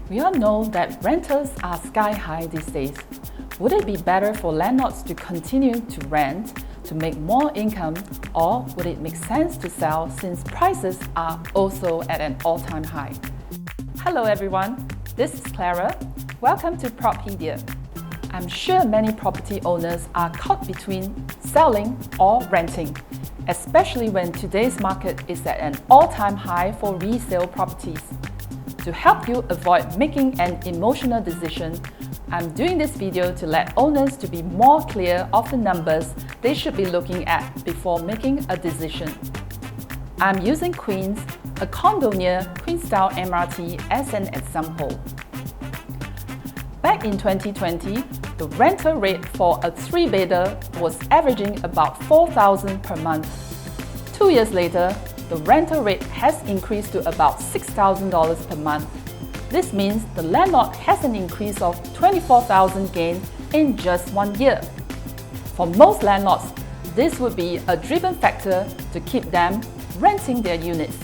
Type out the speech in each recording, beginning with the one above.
We all know that rentals are sky high these days. Would it be better for landlords to continue to rent to make more income, or would it make sense to sell since prices are also at an all-time high? Hello everyone, this is Clara. Welcome to Propedia. I'm sure many property owners are caught between selling or renting, especially when today's market is at an all-time high for resale properties. To help you avoid making an emotional decision, I'm doing this video to let owners to be more clear of the numbers they should be looking at before making a decision. I'm using Queens, a condo near Queenstown MRT, as an example. Back in 2020, the rental rate for a 3-bedder was averaging about $4,000 per month. 2 years later, the rental rate has increased to about $6,000 per month. This means the landlord has an increase of $24,000 gain in just 1 year. For most landlords, this would be a driven factor to keep them renting their units.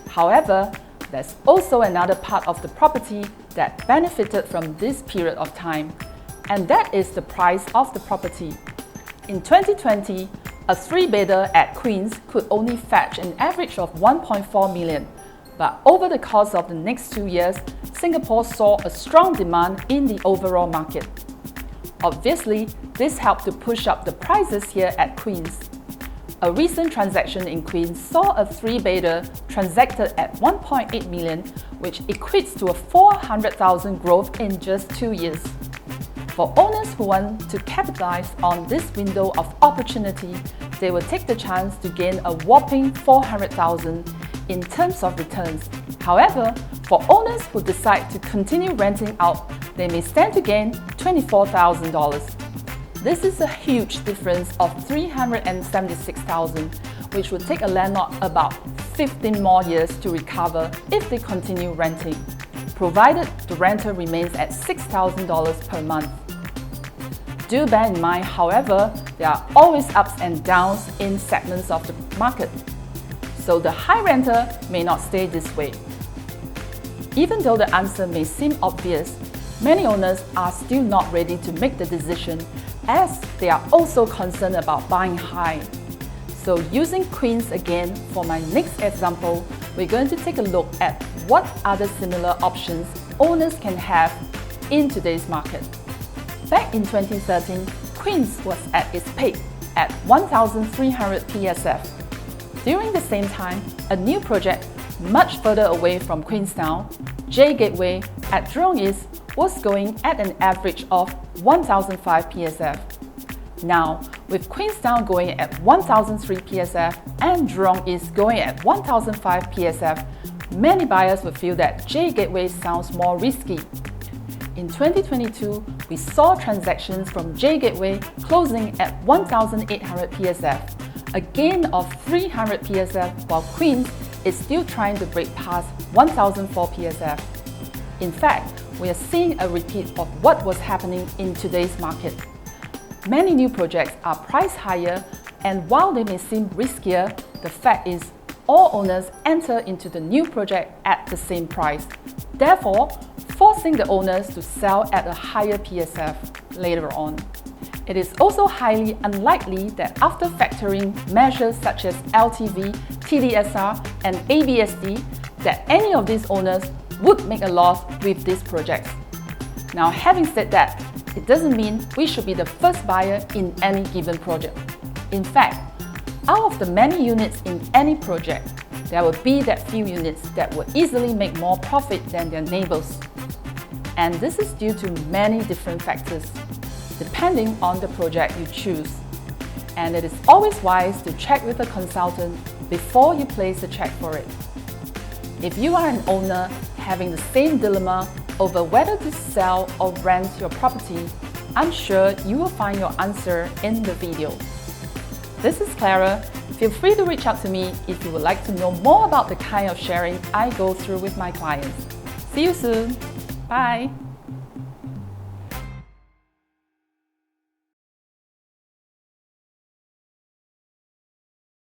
However, there's also another part of the property that benefited from this period of time, and that is the price of the property. In 2020, a 3-bedder at Queens could only fetch an average of $1.4 million, but over the course of the next 2 years, Singapore saw a strong demand in the overall market. Obviously, this helped to push up the prices here at Queens. A recent transaction in Queens saw a 3-bedder transacted at $1.8 million, which equates to a $400,000 growth in just 2 years. For owners who want to capitalize on this window of opportunity, they will take the chance to gain a whopping $400,000 in terms of returns. However, for owners who decide to continue renting out, they may stand to gain $24,000. This is a huge difference of $376,000, which would take a landlord about 15 more years to recover if they continue renting, provided the rental remains at $6,000 per month. Do bear in mind, however, there are always ups and downs in segments of the market, so the high renter may not stay this way. Even though the answer may seem obvious, many owners are still not ready to make the decision, as they are also concerned about buying high. So using Queens again for my next example, we're going to take a look at what other similar options owners can have in today's market. Back in 2013, Queens was at its peak at 1,300 PSF. During the same time, a new project much further away from Queenstown, J Gateway at Jurong East, was going at an average of 1,005 PSF. Now, with Queenstown going at 1,003 PSF and Jurong East going at 1,005 PSF, many buyers would feel that J Gateway sounds more risky. In 2022, we saw transactions from J Gateway closing at 1,800 PSF, a gain of 300 PSF, while Queens is still trying to break past 1,004 PSF. In fact, we are seeing a repeat of what was happening in today's market. Many new projects are priced higher, and while they may seem riskier, the fact is all owners enter into the new project at the same price, therefore forcing the owners to sell at a higher PSF later on. It is also highly unlikely that after factoring measures such as LTV, TDSR, and ABSD, that any of these owners would make a loss with these projects. Now, having said that, it doesn't mean we should be the first buyer in any given project. In fact, out of the many units in any project, there will be that few units that will easily make more profit than their neighbors. And this is due to many different factors, depending on the project you choose. And it is always wise to check with a consultant before you place a check for it. If you are an owner having the same dilemma over whether to sell or rent your property, I'm sure you will find your answer in the video. This is Clara. Feel free to reach out to me if you would like to know more about the kind of sharing I go through with my clients. See you soon. Bye.